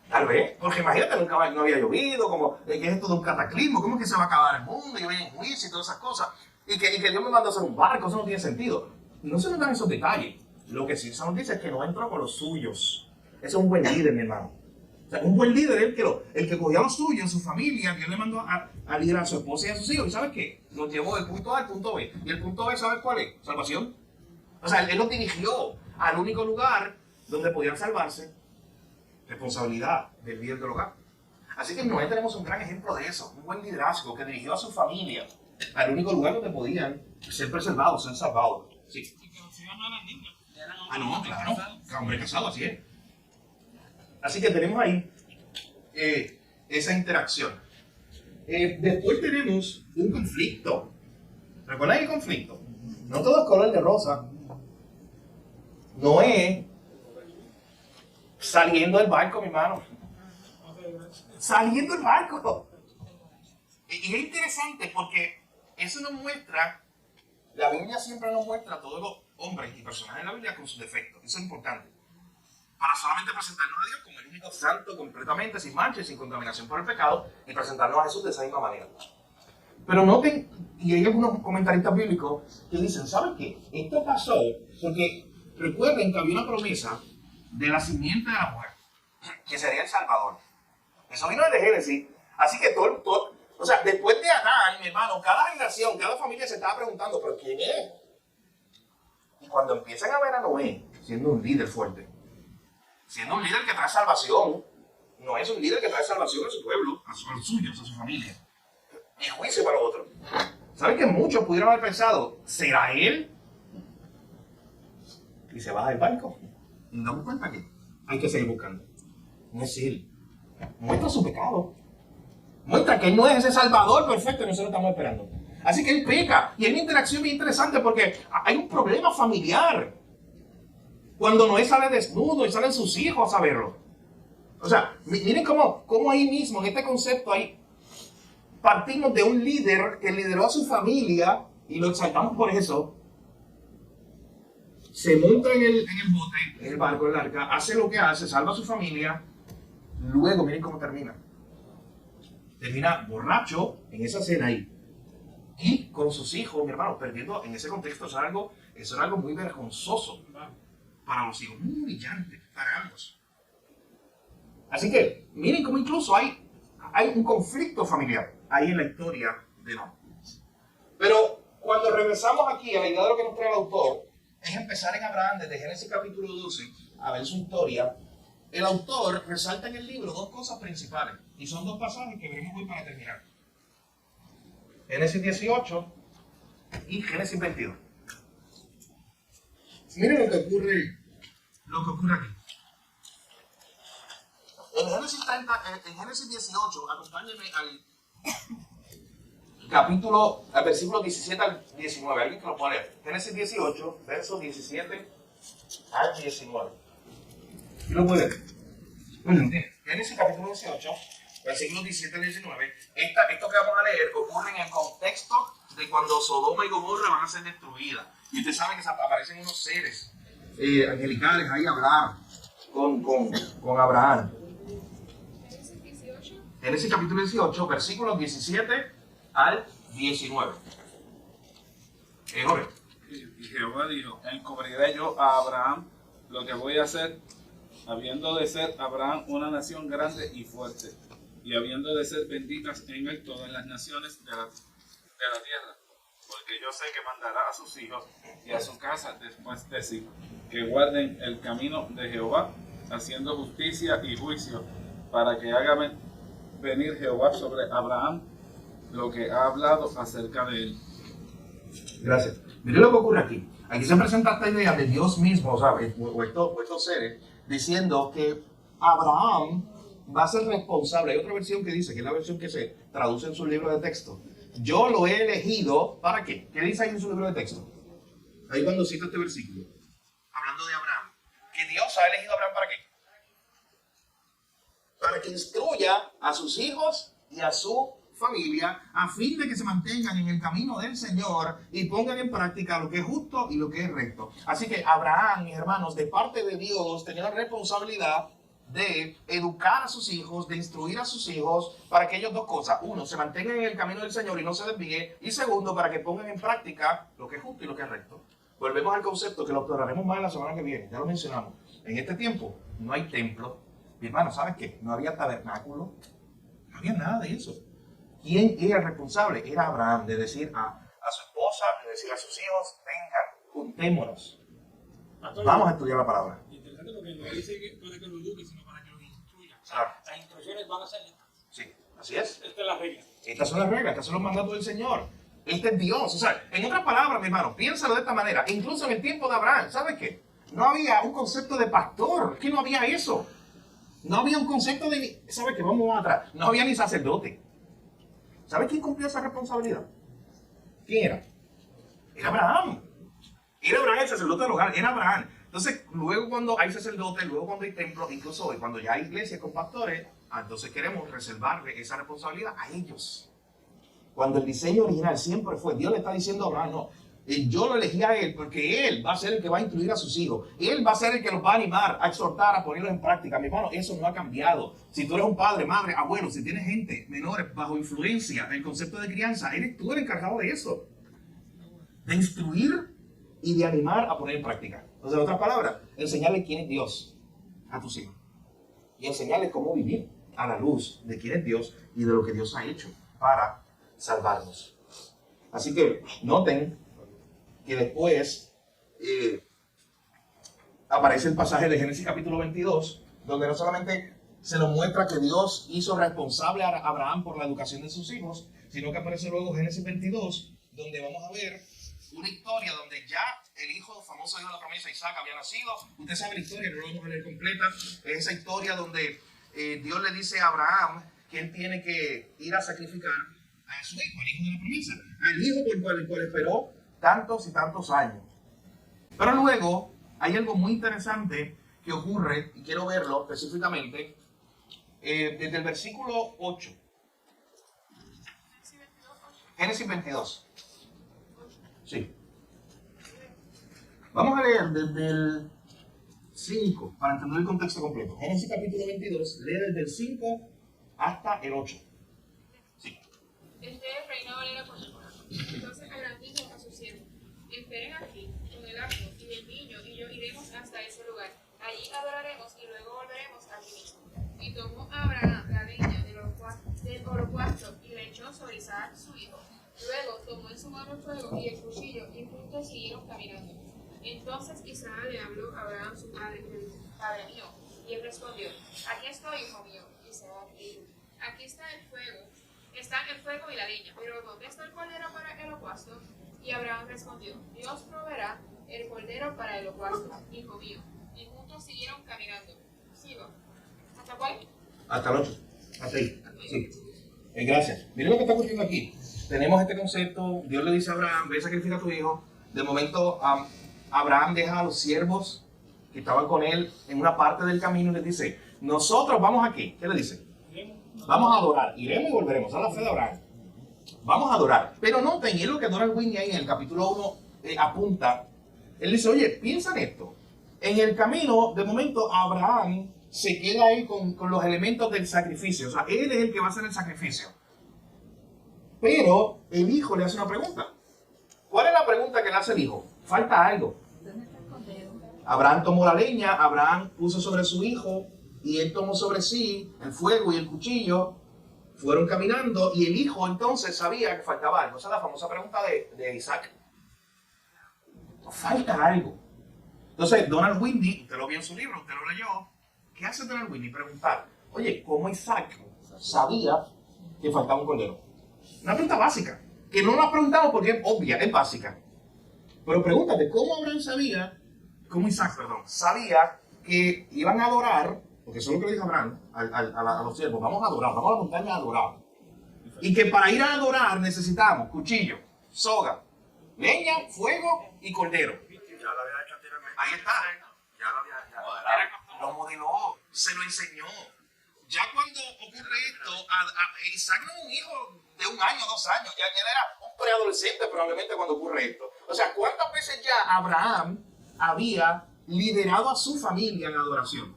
Tal vez, porque imagínate, nunca no había llovido, como que es esto de un cataclismo, cómo es que se va a acabar el mundo, y viene en juicio y todas esas cosas, y que Dios me mandó a hacer un barco, eso no tiene sentido. No se nos dan esos detalles. Lo que sí se nos dice es que no entró con los suyos. Ese es un buen líder, mi hermano. O sea, un buen líder es el que cogió a los suyos, su familia, que le mandó a liderar a su esposa y a sus hijos. ¿Y sabes qué? Los llevó del punto A al punto B. ¿Y el punto B, sabes cuál es? Salvación. O sea, él los dirigió al único lugar donde podían salvarse. Responsabilidad del líder del hogar. Así que en Noé tenemos un gran ejemplo de eso. Un buen liderazgo que dirigió a su familia al único lugar donde podían ser preservados, ser salvados. Sí. Y que los hijos no eran niños. No, claro. Hombre casado, así es. Así que tenemos ahí esa interacción. Después tenemos un conflicto. ¿Recuerdan el conflicto? No todo es color de rosa. Noé saliendo del barco, mi hermano. Saliendo del barco. Y es interesante porque eso nos muestra, la Biblia siempre nos muestra a todos los hombres y personajes de la Biblia con sus defectos. Eso es importante. Para solamente presentarnos a Dios como el único santo, completamente sin mancha y sin contaminación por el pecado, y presentarnos a Jesús de esa misma manera. Pero noten, y hay algunos comentaristas bíblicos que dicen, ¿saben qué? Esto pasó porque recuerden que había una promesa de la simiente de la mujer, que sería el Salvador. Eso vino desde Génesis. Así que o sea, después de Adán, mi hermano, cada generación, cada familia se estaba preguntando, ¿pero quién es? Y cuando empiezan a ver a Noé siendo un líder fuerte, siendo un líder que trae salvación, no es un líder que trae salvación a su pueblo, a los suyos, a su familia, y juicio para otros. ¿Saben que muchos pudieron haber pensado, ¿será él? Y se baja del barco. Y nos damos cuenta que hay que seguir buscando. No es él. Muestra su pecado. Muestra que él no es ese salvador perfecto que nosotros estamos esperando. Así que él peca. Y hay una interacción bien interesante porque hay un problema familiar. Cuando Noé sale desnudo y salen sus hijos a verlo. O sea, miren cómo ahí mismo, en este concepto, ahí partimos de un líder que lideró a su familia y lo exaltamos por eso. se monta en el bote, en el barco, en el arca, hace lo que hace, salva a su familia. Luego, miren cómo termina. Termina borracho en esa cena ahí. Y con sus hijos, mi hermano, perdiendo en ese contexto, eso era algo muy vergonzoso para los hijos, muy humillante para ambos. Así que, miren cómo incluso hay un conflicto familiar ahí en la historia de Noé. Pero cuando regresamos aquí a la idea de lo que nos trae el autor, es empezar en Abraham desde Génesis capítulo 12 a ver su historia. El autor resalta en el libro dos cosas principales, y son dos pasajes que veremos hoy para terminar. Génesis 18 y Génesis 22. Miren lo que ocurre aquí. En Génesis 18, acompáñenme al versículo 17 al 19. Alguien que lo pueda leer. Génesis 18, versos 17 al 19. ¿Quién lo puede leer? Génesis capítulo 18, versículos 17 al 19. Esto que vamos a leer ocurre en el contexto de cuando Sodoma y Gomorra van a ser destruidas. Y ustedes saben que aparecen unos seres angelicales ahí a hablar con Abraham. Génesis capítulo 18, versículos 17 al 19. Jorge. Y Jehová dijo: encubriré yo a Abraham lo que voy a hacer, habiendo de ser Abraham una nación grande y fuerte, y habiendo de ser benditas en él todas las naciones de la tierra. Porque yo sé que mandará a sus hijos y a su casa después de sí, que guarden el camino de Jehová, haciendo justicia y juicio, para que haga venir Jehová sobre Abraham lo que ha hablado acerca de él. Gracias. Miren lo que ocurre aquí. Aquí se presenta esta idea de Dios mismo, ¿sabes? O estos seres, diciendo que Abraham va a ser responsable. Hay otra versión que dice, que es la versión que se traduce en su libro de texto. Yo lo he elegido, ¿para qué? ¿Qué dice ahí en su libro de texto? Ahí cuando cita este versículo, hablando de Abraham, que Dios ha elegido a Abraham ¿para qué? Para que instruya a sus hijos y a su familia, a fin de que se mantengan en el camino del Señor y pongan en práctica lo que es justo y lo que es recto. Así que Abraham, mis hermanos, de parte de Dios, tenía la responsabilidad de educar a sus hijos, de instruir a sus hijos, para que ellos dos cosas: uno, se mantengan en el camino del Señor y no se desvíen, y segundo, para que pongan en práctica lo que es justo y lo que es recto. Volvemos al concepto que lo exploraremos más la semana que viene, ya lo mencionamos. En este tiempo no hay templo. Mi hermano, ¿sabes qué? No había tabernáculo, no había nada de eso. ¿Quién era el responsable? Era Abraham, de decir a su esposa, de decir a sus hijos: vengan, juntémonos, vamos a estudiar la palabra. Interesante porque no dice que para que lo eduque, sino para que lo instruya. O sea, Claro. las instrucciones van a ser estas. Sí, así es. Esta es la regla. Estas son las reglas, estos son los mandatos del Señor. Este es Dios. O sea, en otras palabras, mi hermano, piénsalo de esta manera. Incluso en el tiempo de Abraham, ¿sabes qué? No había un concepto de pastor. Es que no había eso. No había un concepto de... ¿Sabes qué? Vamos más atrás. No había ni sacerdote. ¿Sabes quién cumplió esa responsabilidad? ¿Quién era? Era Abraham. Era Abraham el sacerdote del hogar. Era Abraham. Entonces, luego cuando hay sacerdotes, luego cuando hay templos, incluso hoy, cuando ya hay iglesias con pastores, entonces queremos reservarle esa responsabilidad a ellos. Cuando el diseño original siempre fue, Dios le está diciendo a Abraham: no, yo lo elegí a él porque él va a ser el que va a instruir a sus hijos. Él va a ser el que los va a animar, a exhortar, a ponerlos en práctica. Mi hermano, eso no ha cambiado. Si tú eres un padre, madre, abuelo, si tienes gente menores bajo influencia del concepto de crianza, eres tú el encargado de eso. De instruir y de animar a poner en práctica. Entonces, en otras palabras, enseñarle quién es Dios a tus hijos. Y enseñarles cómo vivir a la luz de quién es Dios y de lo que Dios ha hecho para salvarnos. Así que noten que después aparece el pasaje de Génesis capítulo 22, donde no solamente se nos muestra que Dios hizo responsable a Abraham por la educación de sus hijos, sino que aparece luego Génesis 22, donde vamos a ver una historia donde ya el famoso hijo de la promesa, Isaac, había nacido. Usted sabe la historia, no la vamos a leer completa. Es esa historia donde Dios le dice a Abraham que él tiene que ir a sacrificar a su hijo, al hijo de la promesa, al hijo por el cual esperó tantos y tantos años. Pero luego hay algo muy interesante que ocurre, y quiero verlo específicamente, desde el versículo 8. Génesis 22. Sí. Vamos a leer desde el 5 para entender el contexto completo. Génesis capítulo 22, lee desde el 5 hasta el 8. Sí. Reino Valera por temporada. Entonces Abraham dijo a sus siervos: esperen aquí con el arco y el niño, y yo iremos hasta ese lugar. Allí adoraremos y luego volveremos aquí mismo. Y tomó Abraham la leña del holocausto y la echó sobre Isaac su hijo. Luego tomó en su mano el fuego y el cuchillo, y juntos siguieron caminando. Entonces Isaac le habló a Abraham su padre y le dijo: Padre mío. Y él respondió: Aquí estoy, hijo mío. Isaac dijo: Aquí está el fuego y la leña, pero ¿dónde está el cordero para el holocausto? Y Abraham respondió: Dios proveerá el cordero para el holocausto, hijo mío. Y juntos siguieron caminando. ¿Sigo? ¿Hasta cuál? Hasta el 8. Hasta ahí. Sí. Gracias. Miren lo que está ocurriendo aquí. Tenemos este concepto. Dios le dice a Abraham: ve, sacrifica a tu hijo. De momento, Abraham deja a los siervos que estaban con él en una parte del camino y les dice: nosotros vamos aquí. ¿Qué le dice? Vamos a adorar. Iremos y volveremos. Esa es la fe de Abraham. Vamos a adorar. Pero noten, y es lo que Donald Whitney ahí en el capítulo 1 apunta. Él dice: oye, piensa en esto. En el camino, de momento, Abraham se queda ahí con los elementos del sacrificio. O sea, él es el que va a hacer el sacrificio. Pero el hijo le hace una pregunta. ¿Cuál es la pregunta que le hace el hijo? Falta algo. Abraham tomó la leña, Abraham puso sobre su hijo, y él tomó sobre sí el fuego y el cuchillo. Fueron caminando, y el hijo entonces sabía que faltaba algo. Esa es la famosa pregunta de Isaac. Falta algo. Entonces, Donald Whitney, usted lo vio en su libro, usted lo leyó. ¿Qué hace Donald Whitney? Preguntar: oye, ¿cómo Isaac sabía que faltaba un cordero? Una pregunta básica, que no la preguntamos porque es obvia, es básica. Pero pregúntate: ¿cómo Isaac sabía que iban a adorar? Porque eso es lo que le dijo Abraham a los siervos: vamos a adorar, vamos a la montaña a adorar. Y que para ir a adorar necesitamos cuchillo, soga, leña, fuego y cordero. Ya lo había hecho anteriormente. Ahí está. Ya lo había lo modeló, se lo enseñó. Ya cuando ocurre esto, Isaac no es un hijo de 1 año, 2 años. Ya él era un preadolescente probablemente cuando ocurre esto. O sea, ¿cuántas veces ya Abraham había liderado a su familia en adoración?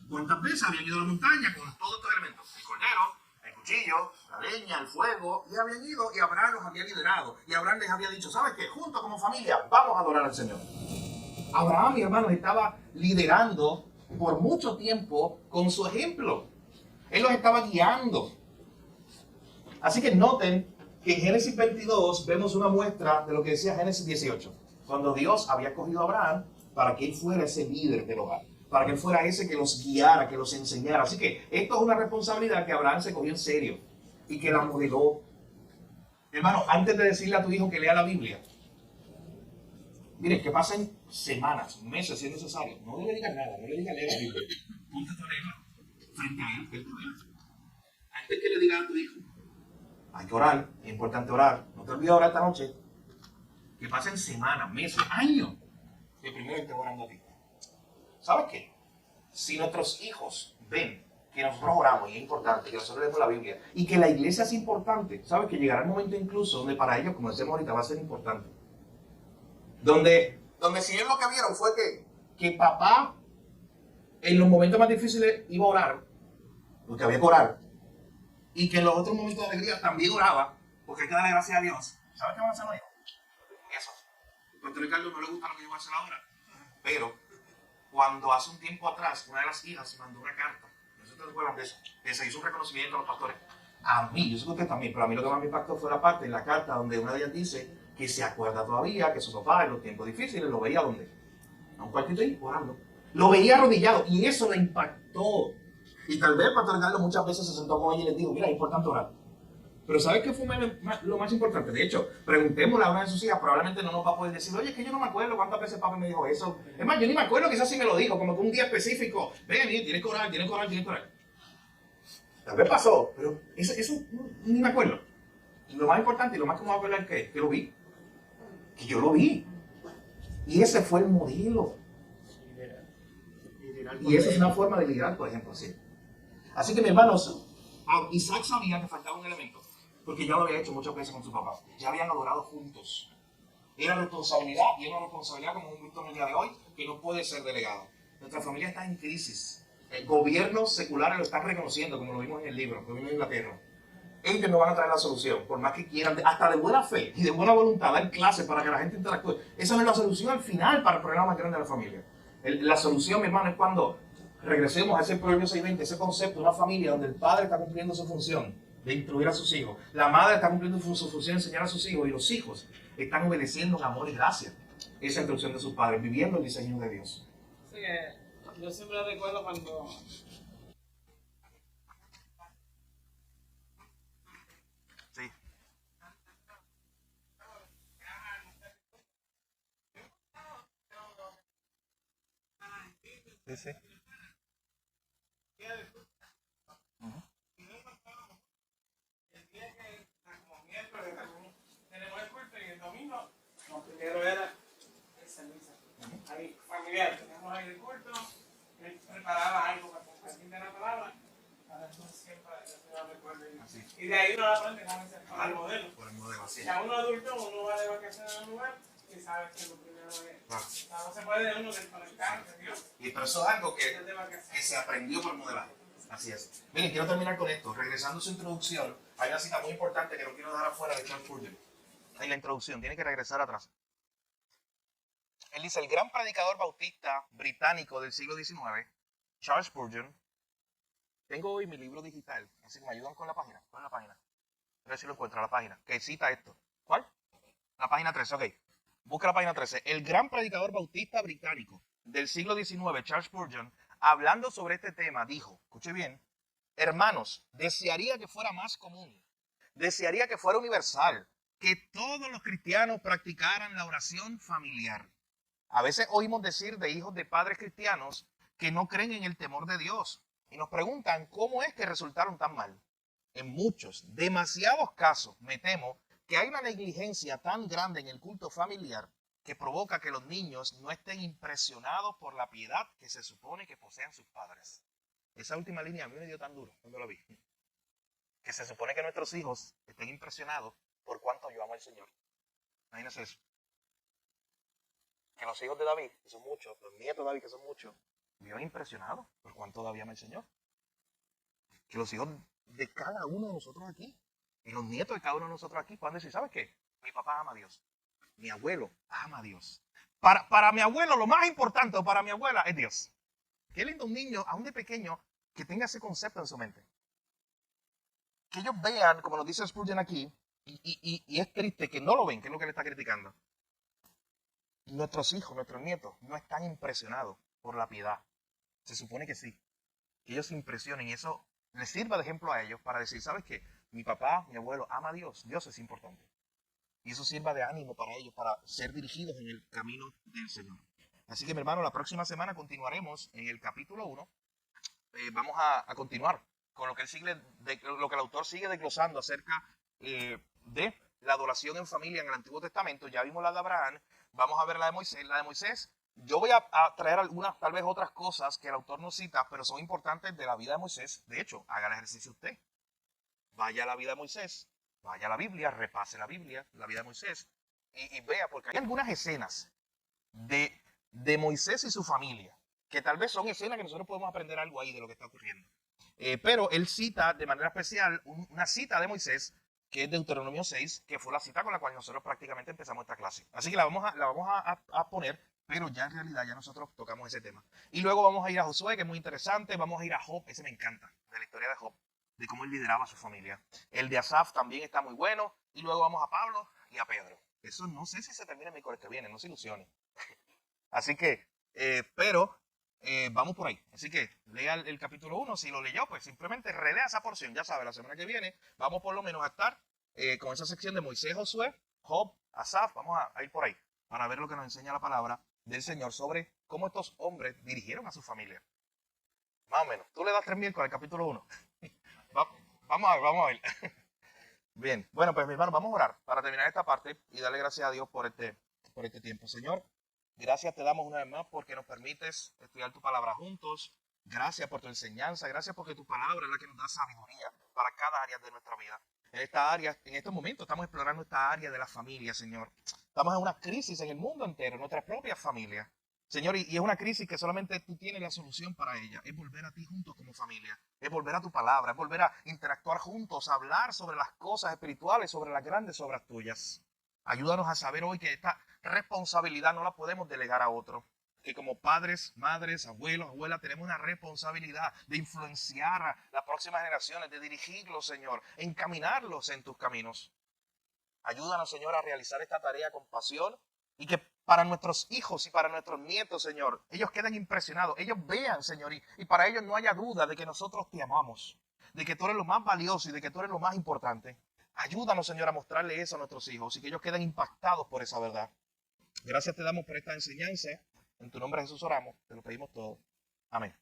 ¿Cuántas veces habían ido a la montaña con todos estos elementos? El cordero, el cuchillo, la leña, el fuego, y habían ido y Abraham los había liderado. Y Abraham les había dicho: ¿sabes qué? Juntos como familia vamos a adorar al Señor. Abraham, mi hermano, estaba liderando por mucho tiempo con su ejemplo. Él los estaba guiando. Así que noten que en Génesis 22 vemos una muestra de lo que decía Génesis 18. Cuando Dios había escogido a Abraham para que él fuera ese líder del hogar, para que él fuera ese que los guiara, que los enseñara. Así que esto es una responsabilidad que Abraham se cogió en serio y que la modeló. Hermano, antes de decirle a tu hijo que lea la Biblia, mire, que pasen semanas, meses si es necesario. No le digas nada, no le digas leer la Biblia. Ponte a leerla frente a él, que él te vea. Antes que le digas a tu hijo: hay que orar, es importante orar. No te olvides orar esta noche. Que pasen semanas, meses, años, que primero esté orando a ti. ¿Sabes qué? Si nuestros hijos ven que nosotros oramos y es importante, que nosotros leemos la Biblia y que la iglesia es importante, ¿sabes? Que llegará el momento incluso donde para ellos, como decimos ahorita, va a ser importante. Donde si ellos lo que vieron fue que papá en los momentos más difíciles iba a orar, porque había que orar, y que en los otros momentos de alegría también oraba, porque hay que darle gracias a Dios. ¿Sabes qué van a hacer los hijos? Eso. Pastor Ricardo no le gusta lo que yo voy a hacer ahora, pero cuando hace un tiempo atrás una de las hijas mandó una carta, no sé si ustedes recuerdan de eso, que se hizo un reconocimiento a los pastores. A mí, yo sé que ustedes también, pero a mí lo que más me impactó fue la parte en la carta donde una de ellas dice que se acuerda todavía que su papá en los tiempos difíciles lo veía ¿dónde? A un cuartito ahí, orando. Lo veía arrodillado y eso le impactó. Y tal vez el pastor Ricardo muchas veces se sentó con ella y les dijo: mira, es importante orar. Pero ¿sabes qué fue lo más importante? De hecho, preguntémosle a una de sus hijas, probablemente no nos va a poder decir: oye, es que yo no me acuerdo cuántas veces papá me dijo eso. Es más, yo ni me acuerdo, quizás sí me lo dijo, como que un día específico: ven, tienes que orar, tienes que orar, tienes que orar. Tal vez pasó, pero eso ni me acuerdo. Lo más importante y lo más que me voy a acordar es que lo vi. Que yo lo vi. Y ese fue el modelo. Y esa es una forma de liderar, por ejemplo, así. Así que, mis hermanos, Isaac sabía que faltaba un elemento, porque ya lo había hecho muchas veces con su papá. Ya habían adorado juntos. Es una responsabilidad y es una responsabilidad, como hemos visto en el día de hoy, que no puede ser delegada. Nuestra familia está en crisis. Gobiernos seculares lo están reconociendo, como lo vimos en el libro, lo vimos en Inglaterra. Ellos no van a traer la solución, por más que quieran, hasta de buena fe y de buena voluntad, dar clases para que la gente interactúe. Esa no es la solución al final para el problema más grande de la familia. La solución, mi hermano, es cuando regresemos a ese Proverbio 6:20, ese concepto de una familia donde el padre está cumpliendo su función de instruir a sus hijos, la madre está cumpliendo su función de enseñar a sus hijos y los hijos están obedeciendo en amor y gracia esa instrucción de sus padres, viviendo el diseño de Dios. Sí, yo siempre recuerdo cuando Sí. Sí, sí. Ujú. el día que, como miércoles, tenemos el culto y el domingo, lo primero era esa misa. Ahí, familiar, tenemos ahí el culto, él preparaba algo para compartir de la palabra, para eso siempre yo recuerdo. Y de ahí uno aprende cómo es al modelo. Por el modelo, así. Si a uno adulto, uno va de vacaciones a un lugar y sabe que lo primero es. Claro. No se puede uno desconectar de Dios. Y pero eso es algo que se aprendió por modelaje. Así es. Miren, quiero terminar con esto. Regresando a su introducción, hay una cita muy importante que no quiero dejar afuera de Charles Spurgeon. En la introducción, tiene que regresar atrás. Él dice, el gran predicador bautista británico del siglo XIX, Charles Spurgeon. Tengo hoy mi libro digital, así que me ayudan con la página. ¿Cuál es la página? A ver si lo encuentro, la página. Que cita esto. ¿Cuál? La página 13, ok. Busca la página 13. El gran predicador bautista británico del siglo XIX, Charles Spurgeon, hablando sobre este tema, dijo, escuche bien, hermanos, desearía que fuera más común, desearía que fuera universal, que todos los cristianos practicaran la oración familiar. A veces oímos decir de hijos de padres cristianos que no creen en el temor de Dios y nos preguntan cómo es que resultaron tan mal. En muchos, demasiados casos, me temo que hay una negligencia tan grande en el culto familiar que provoca que los niños no estén impresionados por la piedad que se supone que posean sus padres. Esa última línea a mí me dio tan duro cuando lo vi. Que se supone que nuestros hijos estén impresionados por cuánto yo amo al Señor. Imagínense eso. Que los hijos de David, que son muchos, los nietos de David, que son muchos, vivan impresionados por cuánto David ama al Señor. Que los hijos de cada uno de nosotros aquí, y los nietos de cada uno de nosotros aquí, puedan decir, ¿sabes qué? Mi papá ama a Dios. Mi abuelo ama a Dios. Para mi abuelo, lo más importante para mi abuela es Dios. Qué lindo un niño, aún de pequeño, que tenga ese concepto en su mente. Que ellos vean, como nos dice Spurgeon aquí, y es triste que no lo ven, que es lo que le está criticando. Nuestros hijos, nuestros nietos, no están impresionados por la piedad. Se supone que sí. Que ellos se impresionen y eso les sirva de ejemplo a ellos para decir, ¿sabes qué? Mi papá, mi abuelo ama a Dios. Dios es importante. Y eso sirva de ánimo para ellos, para ser dirigidos en el camino del Señor. Así que, mi hermano, la próxima semana continuaremos en el capítulo 1. Vamos a continuar con lo que lo que el autor sigue desglosando acerca de la adoración en familia en el Antiguo Testamento. Ya vimos la de Abraham, vamos a ver la de Moisés. La de Moisés, yo voy a traer algunas, tal vez otras cosas que el autor no cita, pero son importantes de la vida de Moisés. De hecho, haga el ejercicio usted. Vaya a la vida de Moisés, vaya a la Biblia, repase la Biblia, la vida de Moisés, y vea, porque hay algunas escenas de Moisés y su familia, que tal vez son escenas que nosotros podemos aprender algo ahí de lo que está ocurriendo. Pero él cita de manera especial una cita de Moisés, que es Deuteronomio 6, que fue la cita con la cual nosotros prácticamente empezamos esta clase. Así que la vamos a poner, pero ya en realidad ya nosotros tocamos ese tema. Y luego vamos a ir a Josué, que es muy interesante, vamos a ir a Job, ese me encanta, de la historia de Job, de cómo él lideraba a su familia. El de Asaf también está muy bueno, y luego vamos a Pablo y a Pedro. Eso no sé si se termina el miércoles que viene, no se ilusione. Así que, vamos por ahí. Así que lea el capítulo 1. Si lo leyó, pues simplemente relea esa porción. Ya sabe, la semana que viene vamos por lo menos a estar con esa sección de Moisés, Josué, Job, Asaf. Vamos a ir por ahí para ver lo que nos enseña la palabra del Señor sobre cómo estos hombres dirigieron a su familia. Más o menos. Tú le das 3 miércoles al capítulo 1. Vamos a ver. Bien. Bueno, pues mi hermano, vamos a orar para terminar esta parte y darle gracias a Dios por este tiempo. Señor, gracias te damos una vez más porque nos permites estudiar tu palabra juntos. Gracias por tu enseñanza. Gracias porque tu palabra es la que nos da sabiduría para cada área de nuestra vida. en esta área, en estos momentos estamos explorando esta área de la familia, Señor. Estamos en una crisis en el mundo entero, en nuestra propia familia. Señor, y es una crisis que solamente tú tienes la solución para ella. Es volver a ti juntos como familia. Es volver a tu palabra. Es volver a interactuar juntos, a hablar sobre las cosas espirituales, sobre las grandes obras tuyas. Ayúdanos a saber hoy que esta responsabilidad no la podemos delegar a otro. Que como padres, madres, abuelos, abuelas, tenemos una responsabilidad de influenciar a las próximas generaciones, de dirigirlos, Señor, encaminarlos en tus caminos. Ayúdanos, Señor, a realizar esta tarea con pasión y que para nuestros hijos y para nuestros nietos, Señor, ellos queden impresionados, ellos vean, Señor, y para ellos no haya duda de que nosotros te amamos, de que tú eres lo más valioso y de que tú eres lo más importante. Ayúdanos, Señor, a mostrarle eso a nuestros hijos y que ellos queden impactados por esa verdad. Gracias te damos por esta enseñanza. En tu nombre, Jesús, oramos. Te lo pedimos todo. Amén.